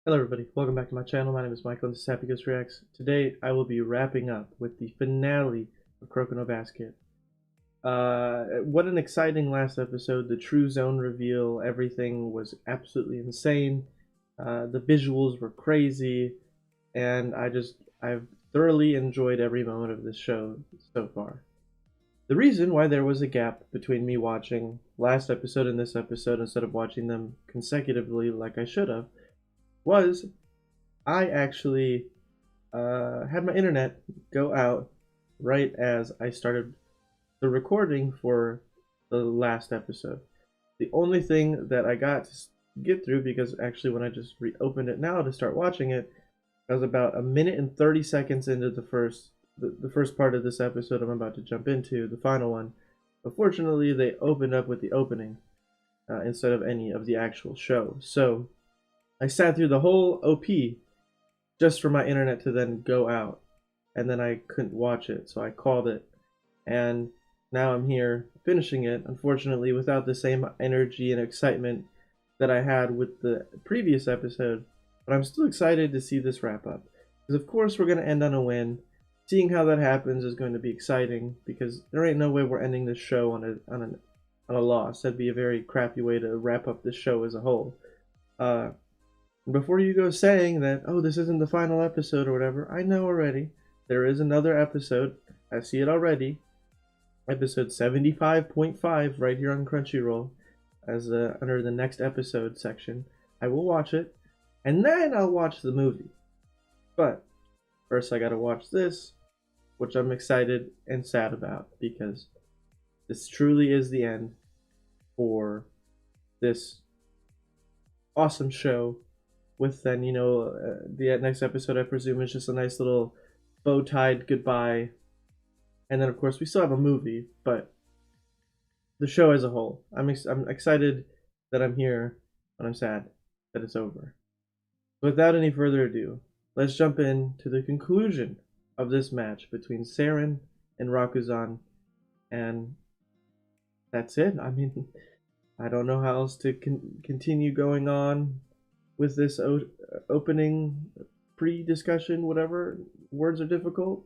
Hello everybody, welcome back to my channel. My name is Michael and this is Happy Ghost Reacts. Today I will be wrapping up with the finale of Kuroko no Basket. What an exciting last episode. The true zone reveal, everything was absolutely insane. The visuals were crazy, and I've thoroughly enjoyed every moment of this show so far. The reason why there was a gap between me watching last episode and this episode instead of watching them consecutively like I should have was I actually had my internet go out right as I started the recording for the last episode. The only thing that I got to get through, because actually when I just reopened it now to start watching it, I was about a minute and 30 seconds into the first part of this episode I'm about to jump into, the final one. But fortunately, they opened up with the opening instead of any of the actual show. So I sat through the whole OP just for my internet to then go out, and then I couldn't watch it, so I called it, and now I'm here finishing it, unfortunately without the same energy and excitement that I had with the previous episode, but I'm still excited to see this wrap up, because of course we're going to end on a win. Seeing how that happens is going to be exciting, because there ain't no way we're ending this show on a loss. That'd be a very crappy way to wrap up this show as a whole. Before you go saying that, oh, this isn't the final episode or whatever, I know already. There is another episode. I see it already. Episode 75.5 right here on Crunchyroll as under the next episode section. I will watch it, and then I'll watch the movie. But first I gotta watch this, which I'm excited and sad about, because this truly is the end for this awesome show. With then, the next episode I presume is just a nice little bow-tied goodbye. And then of course we still have a movie, but the show as a whole. I'm excited that I'm here, but I'm sad that it's over. Without any further ado, let's jump into the conclusion of this match between Seirin and Rakuzan. And that's it. I mean, I don't know how else to continue going on with this opening pre-discussion, whatever. Words are difficult.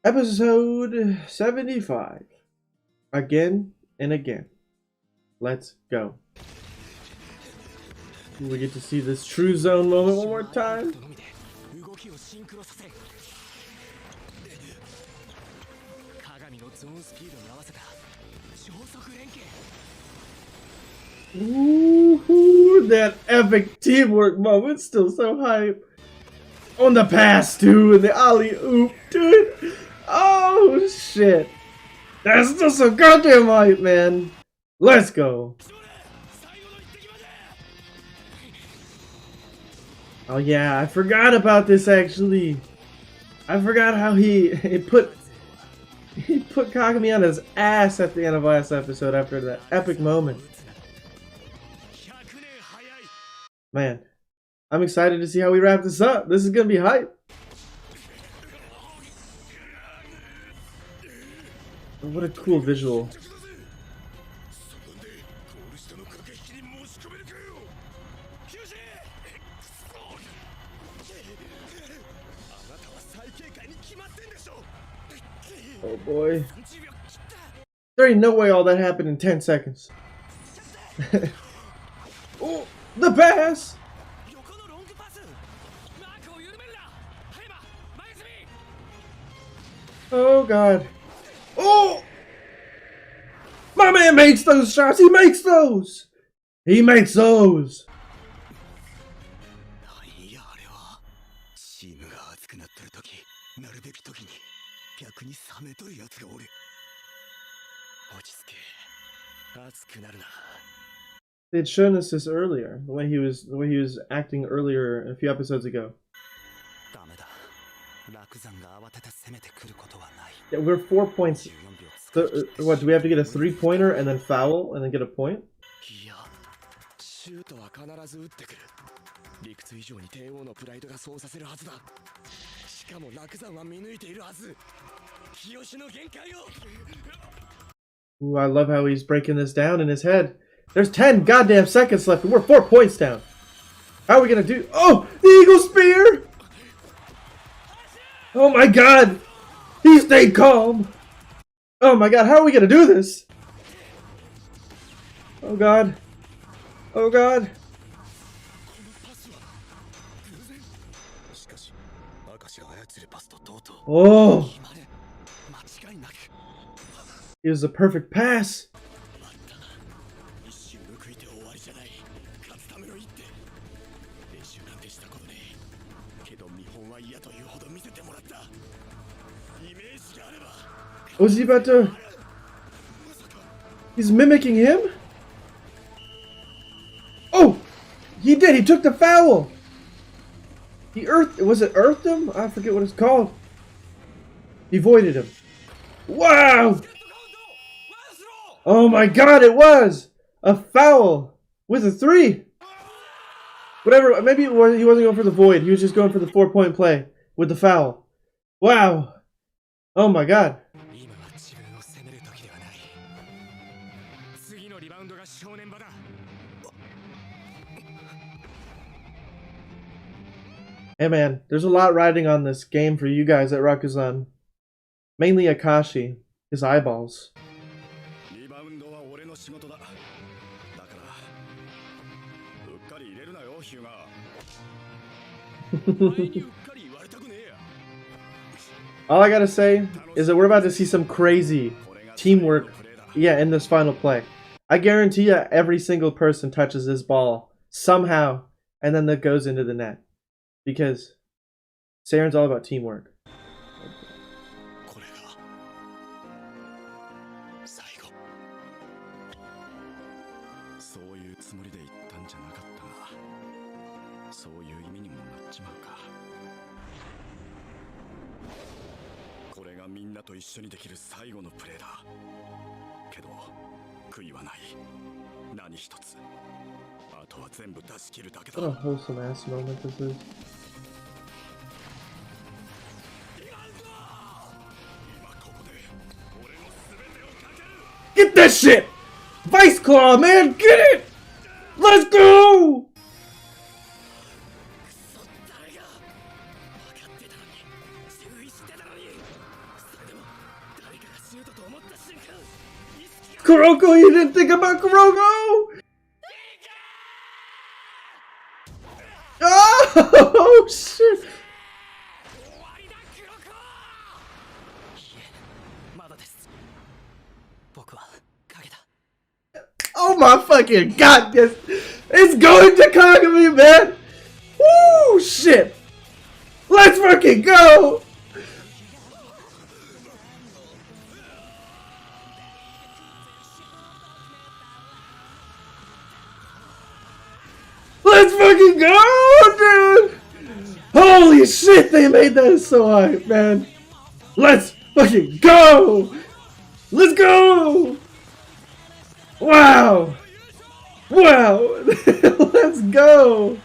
Episode 75. Again and again. Let's go. We get to see this true zone moment one more time. Ooh, that epic teamwork moment, still so hype. On the pass too, and the alley oop, dude. Oh shit, that's still so goddamn hype, man. Let's go. Oh yeah, I forgot about this actually. I forgot how he put Kagami on his ass at the end of last episode after that epic moment. Man, I'm excited to see how we wrap this up. This is gonna be hype. What a cool visual. Oh boy. There ain't no way all that happened in 10 seconds. Oh, the pass! Oh god. Oh! My man makes those shots! He makes those! He makes those! They'd shown us this earlier, the way he was acting earlier a few episodes ago. Yeah, we're 4 points. So, what, do we have to get a 3-pointer and then foul and then get a point? Ooh, I love how he's breaking this down in his head. There's 10 goddamn seconds left and we're 4 points down. How are we gonna do? Oh, the eagle spear! Oh my god! He stayed calm! Oh my god, how are we gonna do this? Oh god. Oh god. Oh! It was a perfect pass! Was he about to... He's mimicking him? Oh! He did! He took the foul! He earthed... Was it earthed him? I forget what it's called. He voided him. Wow! Oh my god, it was! A foul! With a 3! Whatever, maybe it was, he wasn't going for the void. He was just going for the 4-point play with the foul. Wow! Oh my god. Hey man, there's a lot riding on this game for you guys at Rakuzan. Mainly Akashi, his eyeballs. All I gotta say is that we're about to see some crazy teamwork, in this final play. I guarantee you every single person touches this ball somehow, and then that goes into the net. Because Seirin's all about teamwork. What a wholesome ass moment this is. Get that shit! Vice Claw, man! Get it! Let's go! Kuroko, you didn't think about Kuroko? Oh, shit! Oh my fucking god, yes! It's going to Kagami, man! Woo, shit! Let's fucking go! Let's fucking go, dude! Holy shit, they made that so hype, man! Let's fucking go! Let's go! Wow! Wow! Let's go!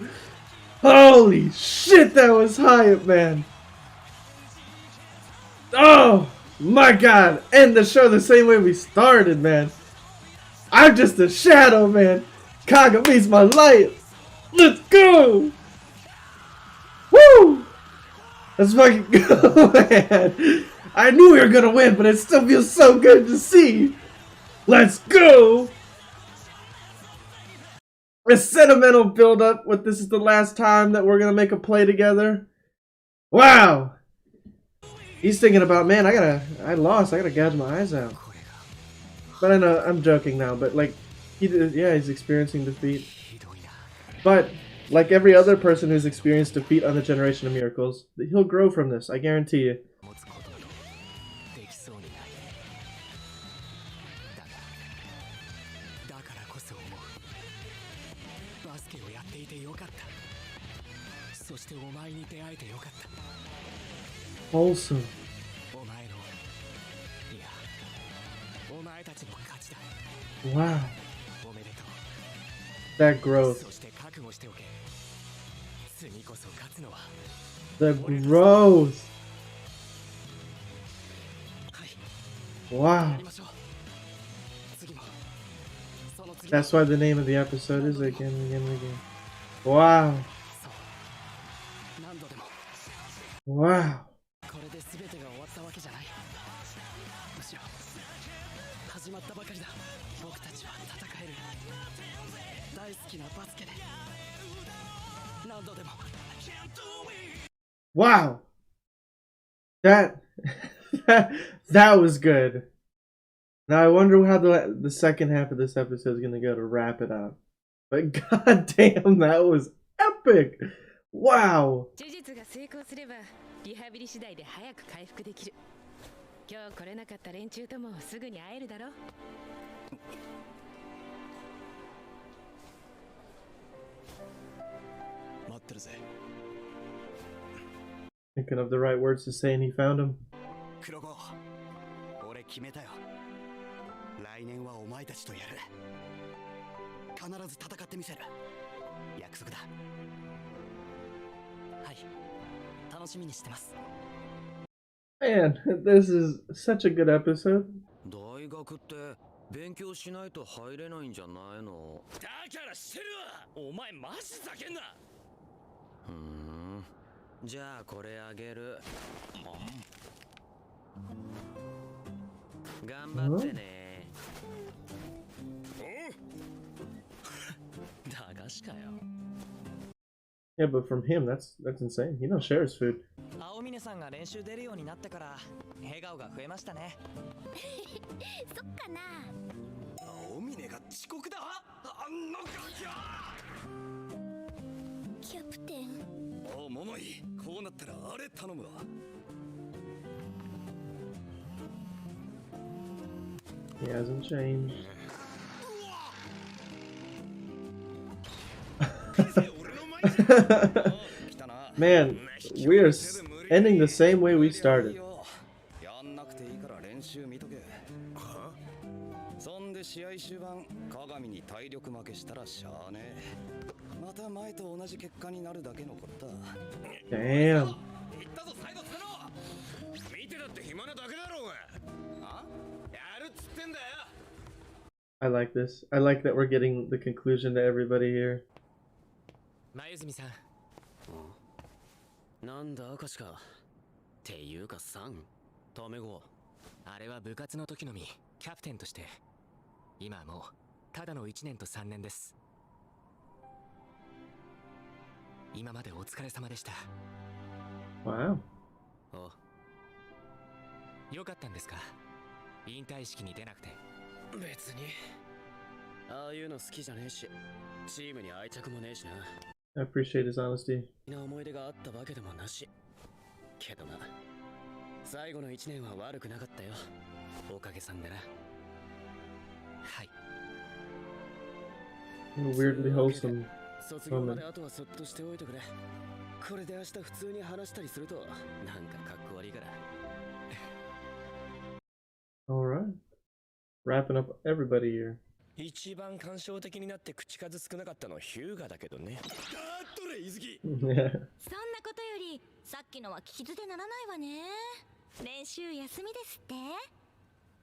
Holy shit, that was hype, man! Oh my god! End the show the same way we started, man! I'm just a shadow, man! Kagami's my light! Let's go! Woo! Let's fucking go, man! I knew we were gonna win, but it still feels so good to see! Let's go! A sentimental build-up with this is the last time that we're gonna make a play together. Wow! He's thinking about, man, I lost, I gotta gouge my eyes out. But I know, I'm joking now, but like, he's experiencing defeat. But, like every other person who's experienced defeat on the Generation of Miracles, he'll grow from this, I guarantee you. Wholesome. Wow. That growth. The growth. Wow. That's why the name of the episode is again and again and again. Wow. Wow. これで全てが終わったわけじゃない。むしろ始まったばかりだ。僕たちは戦える。大好きなバスケで何度でも。 Wow. That that was good. Now I wonder how the second half of this episode is gonna go to wrap it up. But goddamn, that was epic. Wow. 手術が成功すればリハビリ次第で早く回復できる。今日来れなかった連中ともすぐに会えるだろ。待ってるぜ。 Thinking of the right words to say, and he found him. 黒子、俺決めたよ。来年はお前たちとやる。必ず戦ってみせる。約束だ。はい、楽しみにしてます。 Man, this is such a good episode. 大学って勉強しないと入れないんじゃないの？だからしてるわ。お前マジ叫んな。じゃあこれあげる。頑張ってね。駄菓子かよ。 Yeah, but from him, that's insane. He don't share his food. 青峰さんが練習出るようになってから笑顔が増えましたね。そっかな。青峰が遅刻だ。あんなガキは。キャプテン。おう桃井、こうなったらあれ頼むわ。 He hasn't changed. Man, we are ending the same way we started. やんなくていいから練習見とけ。そんで試合終盤、鏡に体力負けしたらしゃあねえ。また前と同じ結果になるだけのことだ。 Damn. 言ったぞ、サイドつけろ。見てだって暇なだけだろうが。あ？やるっつってんだよ。 I like this. I like that we're getting the conclusion to everybody here. 前泉さん。なんだ赤しか。っていうかさん、タメ語。あれは部活の時のみ、キャプテンとして。今はもうただの1年と3年です。今までお疲れ様でした。 Wow. お、よかったんですか？引退式に出なくて。別にああいうの好きじゃねえし、チームに愛着もねえしな。 I appreciate his honesty. な思い出があったわけでもなし。けどな、最後の1年は悪くなかったよ。おかげさんでな。はい。 Weirdly wholesome 卒業ま moment. であとはそっとしておいてくれ。これで明日普通に話したりするとなんかかっこ悪いから。 Alright. Wrapping up everybody here. 一番感傷的になって口数少なかったのヒューガだけどね。だっとれ、伊豆木。 Yeah. そんなことよりさっきのは聞き捨てならないわね。練習休みですって。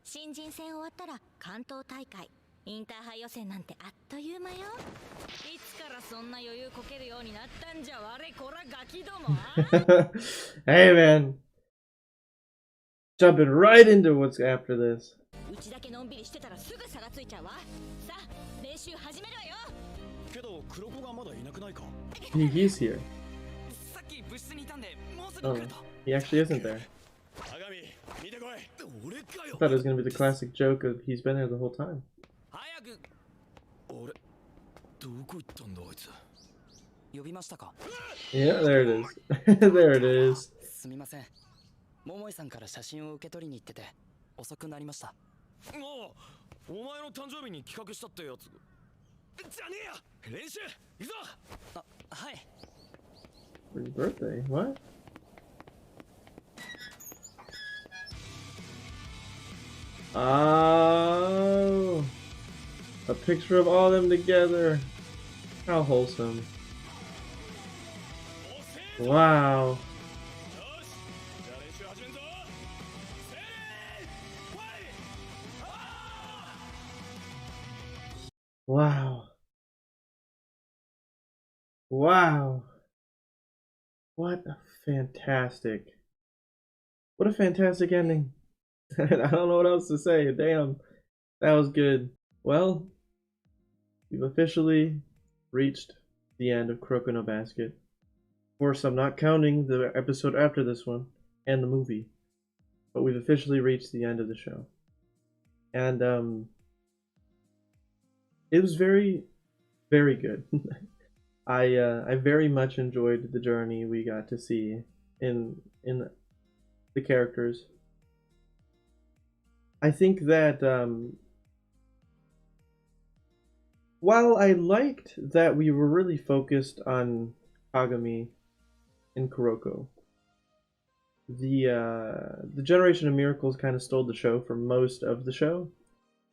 新人戦終わったら関東大会、インターハイ予選なんてあっという間よ。いつからそんな余裕こけるようになったんじゃ、我こらガキども。 Hey man. Jumping right into what's after this. うちだけのんびりしてたらすぐ差がついちゃうわ。さあ練習始めるわよ。けど黒子がまだいなくないか。 He's here. さっき部室にいたんでもうすぐ Oh, 来ると。 he actually isn't there. 鏡見てこい。俺かよ。 I thought it was gonna be the classic joke of he's been here the whole time. 早く。俺どこ行ったんだあいつ。呼びましたか。 Yeah, there it is. There it is. すみません。桃井さんから写真を受け取りに行ってて遅くなりました。おお前の誕生日に企画したってやつじゃねえや。練習行くぞ。あ、はい。 For your birthday? What? Oh, a picture of all of them together. How wholesome. Wow. Wow. Wow. What a fantastic, what a fantastic ending. I don't know what else to say. Damn, that was good. Well, we've officially reached the end of Kuroko no Basket. Of course, I'm not counting the episode after this one and the movie, but we've officially reached the end of the show. And it was very, very good. I very much enjoyed the journey we got to see in the characters. I think that while I liked that we were really focused on Kagami and Kuroko, the Generation of Miracles kind of stole the show for most of the show,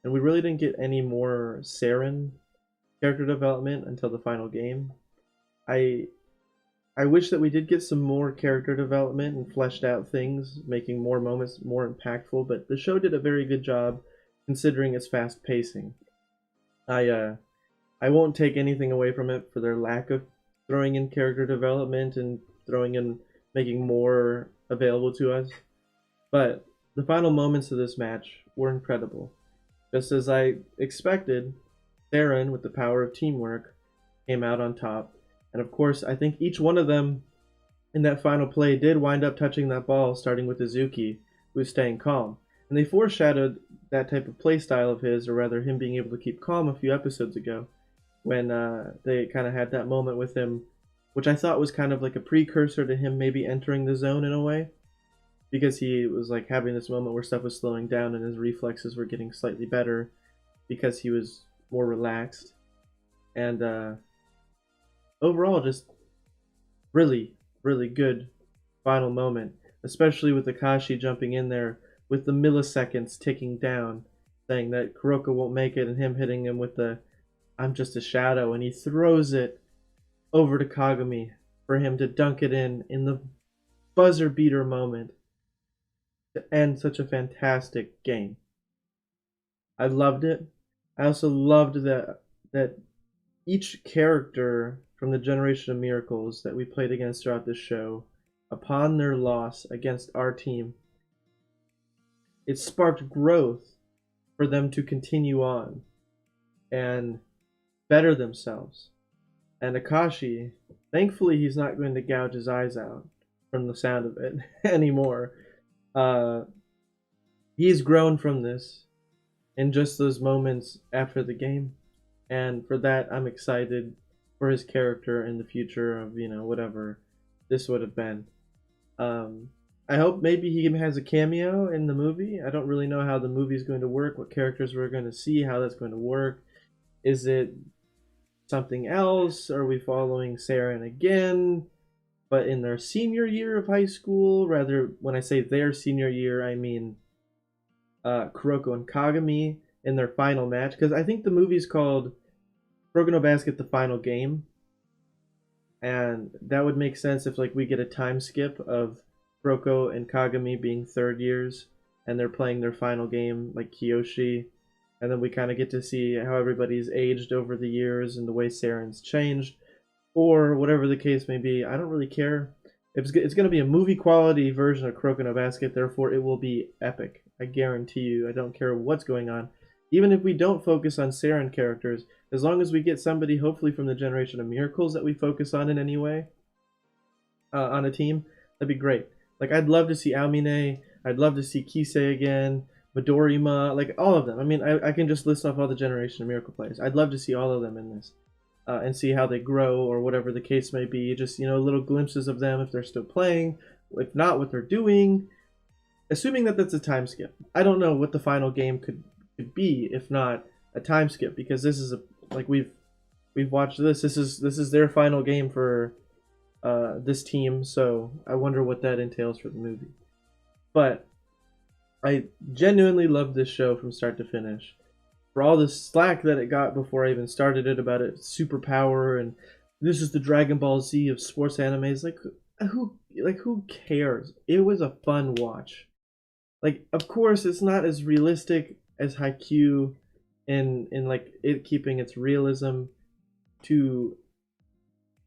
and we really didn't get any more Seirin character development until the final game. I I wish that we did get some more character development and fleshed out things, making more moments more impactful, but the show did a very good job considering its fast pacing. I uh I won't take anything away from it for their lack of throwing in character development and throwing in making more available to us, but the final moments of this match were incredible. Just as I expected, Seirin, with the power of teamwork, came out on top. And of course, I think each one of them in that final play did wind up touching that ball, starting with Izuki, who was staying calm. And they foreshadowed that type of play style of his, or rather him being able to keep calm a few episodes ago, when they kind of had that moment with him, which I thought was kind of like a precursor to him maybe entering the zone in a way, because he was like having this moment where stuff was slowing down and his reflexes were getting slightly better because he was more relaxed. And overall, just really, really good final moment, especially with Akashi jumping in there with the milliseconds ticking down, saying that Kuroko won't make it, and him hitting him with the "I'm just a shadow," and he throws it over to Kagami for him to dunk it in the buzzer beater moment to end such a fantastic game. I loved it. I also loved that each character from the Generation of Miracles that we played against throughout this show, upon their loss against our team, it sparked growth for them to continue on and better themselves. And Akashi, thankfully, he's not going to gouge his eyes out from the sound of it anymore. Uh, he's grown from this in just those moments after the game. And for that, I'm excited for his character in the future of, whatever this would have been. I hope maybe he has a cameo in the movie. I don't really know how the movie is going to work, what characters we're going to see, how that's going to work. Is it something else? Are we following Seirin again, but in their senior year of high school? Rather, when I say their senior year, I mean Kuroko and Kagami in their final match, because I think the movie's called Kuroko no Basket: The Final Game, and that would make sense if like we get a time skip of Kuroko and Kagami being third years and they're playing their final game like Kiyoshi, and then we kind of get to see how everybody's aged over the years and the way Seirin's changed, or whatever the case may be. I don't really care. It's going to be a movie quality version of Kuroko no Basket, therefore it will be epic. I guarantee you. I don't care what's going on. Even if we don't focus on Seirin characters, as long as we get somebody, hopefully from the Generation of Miracles, that we focus on in any way, on a team, that'd be great. Like, I'd love to see Aomine, I'd love to see Kisei again, Midorima, like, all of them. I mean, I can just list off all the Generation of Miracle players. I'd love to see all of them in this, and see how they grow, or whatever the case may be. Just, little glimpses of them if they're still playing, if not, what they're doing, assuming that that's a time skip. I don't know what the final game could be if not a time skip, because this is we've watched this is their final game for this team, so I wonder what that entails for the movie. But I genuinely loved this show from start to finish. For all the slack that it got before I even started it about its superpower and this is the Dragon Ball Z of sports animes, who cares? It was a fun watch. Like, of course, it's not as realistic as Haikyuu in like it keeping its realism to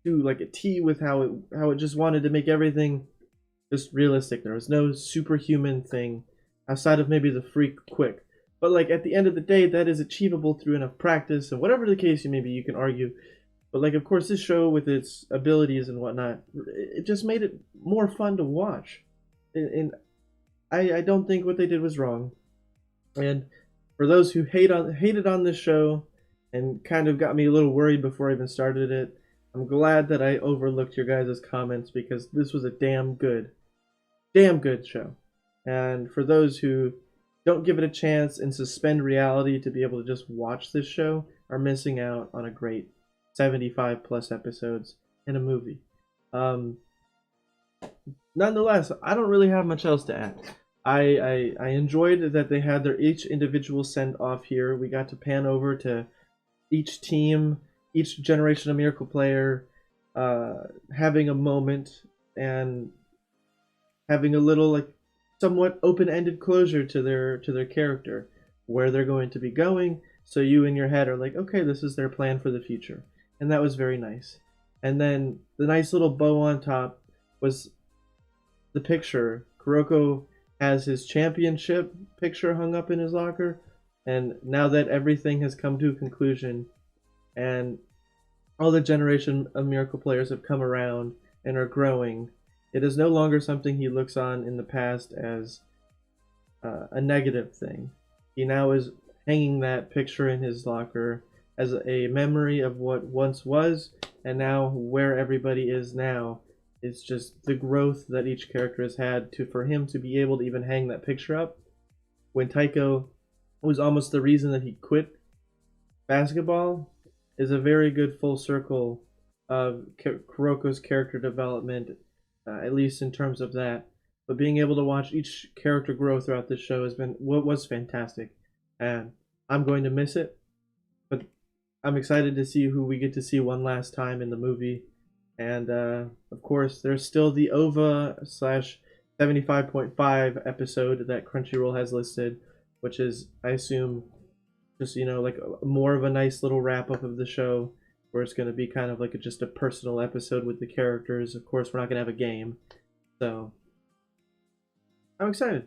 to like a T with how it just wanted to make everything just realistic. There was no superhuman thing outside of maybe the freak quick. But like at the end of the day, that is achievable through enough practice, and whatever the case maybe you can argue. But like of course this show with its abilities and whatnot, it just made it more fun to watch. And I don't think what they did was wrong. And for those who hated on this show and kind of got me a little worried before I even started it, I'm glad that I overlooked your guys' comments because this was a damn good show. And for those who don't give it a chance and suspend reality to be able to just watch this show are missing out on a great 75 plus episodes in a movie. Nonetheless, I don't really have much else to add. I enjoyed that they had their each individual send off here. We got to pan over to each team, each Generation of Miracle player having a moment and having a little like somewhat open-ended closure to their character, where they're going to be going, so you in your head are like, okay, this is their plan for the future. And that was very nice. And then the nice little bow on top was the picture. Kuroko has his championship picture hung up in his locker, and now that everything has come to a conclusion and all the Generation of Miracle players have come around and are growing, it is no longer something he looks on in the past as a negative thing. He now is hanging that picture in his locker as a memory of what once was, and now where everybody is now. It's just the growth that each character has had for him to be able to even hang that picture up. When Taiko was almost the reason that he quit basketball is a very good full circle of Kuroko's character development, at least in terms of that. But being able to watch each character grow throughout this show has been what was fantastic, and I'm going to miss it. But I'm excited to see who we get to see one last time in the movie. And of course, there's still the OVA / 75.5 episode that Crunchyroll has listed, which is, I assume, just like more of a nice little wrap up of the show, where it's going to be kind of like just a personal episode with the characters. Of course, we're not going to have a game, so I'm excited.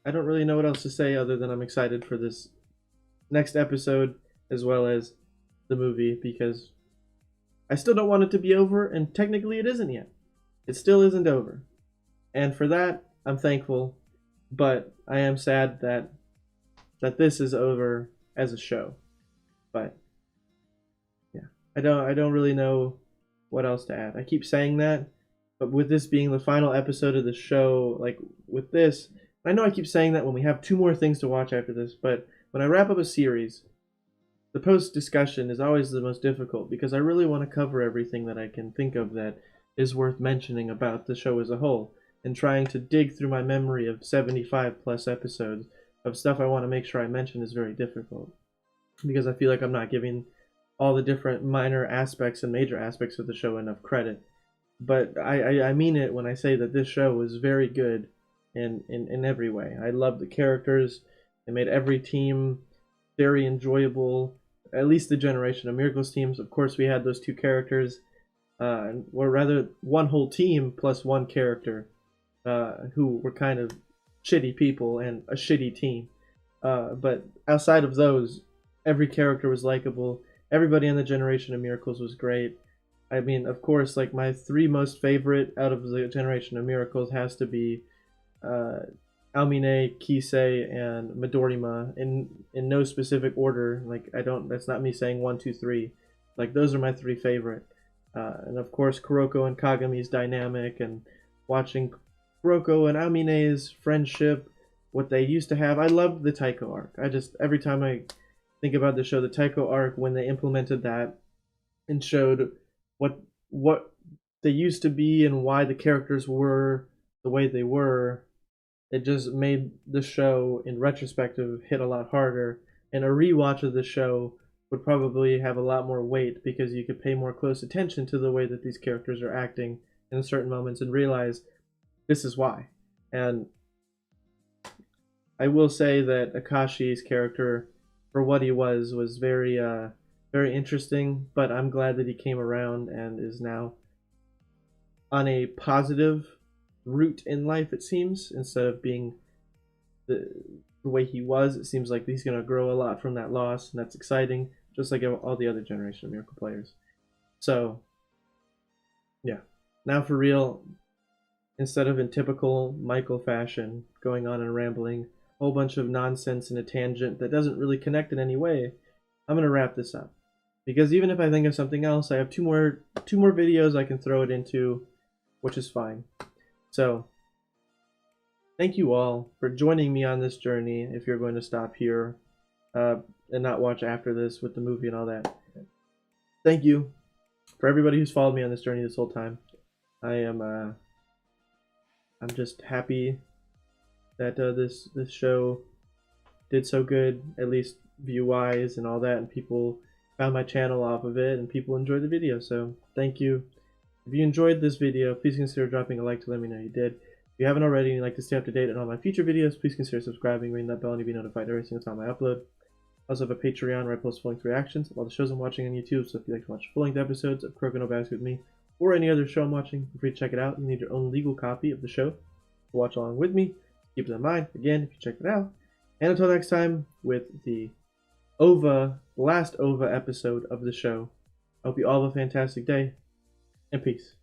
I don't really know what else to say other than I'm excited for this next episode as well as the movie, because I still don't want it to be over, and technically it isn't yet. It still isn't over. And for that, I'm thankful, but I am sad that this is over as a show. But yeah, I don't really know what else to add. I keep saying that, but with this being the final episode of the show, like with this, I know I keep saying that when we have 2 more things to watch after this, but when I wrap up a series, the post discussion is always the most difficult because I really want to cover everything that I can think of that is worth mentioning about the show as a whole, and trying to dig through my memory of 75 plus episodes of stuff I want to make sure I mention is very difficult, because I feel like I'm not giving all the different minor aspects and major aspects of the show enough credit. But I mean it when I say that this show was very good in every way. I love the characters. It made every team very enjoyable. At least the Generation of Miracles teams. Of course, we had those 2 characters, or rather, one whole team plus 1 character, who were kind of shitty people and a shitty team. But outside of those, every character was likable. Everybody in the Generation of Miracles was great. I mean, of course, like my 3 most favorite out of the Generation of Miracles has to be Aomine, Kisei, and Midorima in no specific order. Like that's not me saying 1, 2, 3. Like those are my 3 favorite. And of course Kuroko and Kagami's dynamic, and watching Kuroko and Aomine's friendship, what they used to have. I loved the Taiko arc. Every time I think about the show, the Taiko arc, when they implemented that and showed what they used to be and why the characters were the way they were, it just made the show in retrospective hit a lot harder, and a rewatch of the show would probably have a lot more weight because you could pay more close attention to the way that these characters are acting in certain moments and realize this is why. And I will say that Akashi's character, for what he was very very interesting, but I'm glad that he came around and is now on a positive route in life, it seems, instead of being the way he was. It seems like he's going to grow a lot from that loss, and that's exciting, just like all the other generation of Miracle players. So, yeah. Now for real, instead of in typical Michael fashion, going on and rambling, a whole bunch of nonsense in a tangent that doesn't really connect in any way, I'm going to wrap this up. Because even if I think of something else, I have two more videos I can throw it into, which is fine. So, thank you all for joining me on this journey, if you're going to stop here and not watch after this with the movie and all that. Thank you for everybody who's followed me on this journey this whole time. I'm just happy that this show did so good, at least view-wise and all that, and people found my channel off of it, and people enjoyed the video, so thank you. If you enjoyed this video, please consider dropping a like to let me know you did. If you haven't already and you'd like to stay up to date on all my future videos, please consider subscribing, ring that bell, and you'll be notified every single time I upload. I also have a Patreon where I post full-length reactions of all the shows I'm watching on YouTube, so if you'd like to watch full-length episodes of Kuroko no Basket with me, or any other show I'm watching, feel free to check it out. You need your own legal copy of the show to watch along with me. Keep it in mind, again, if you check it out. And until next time, with the last OVA episode of the show, I hope you all have a fantastic day, and peace.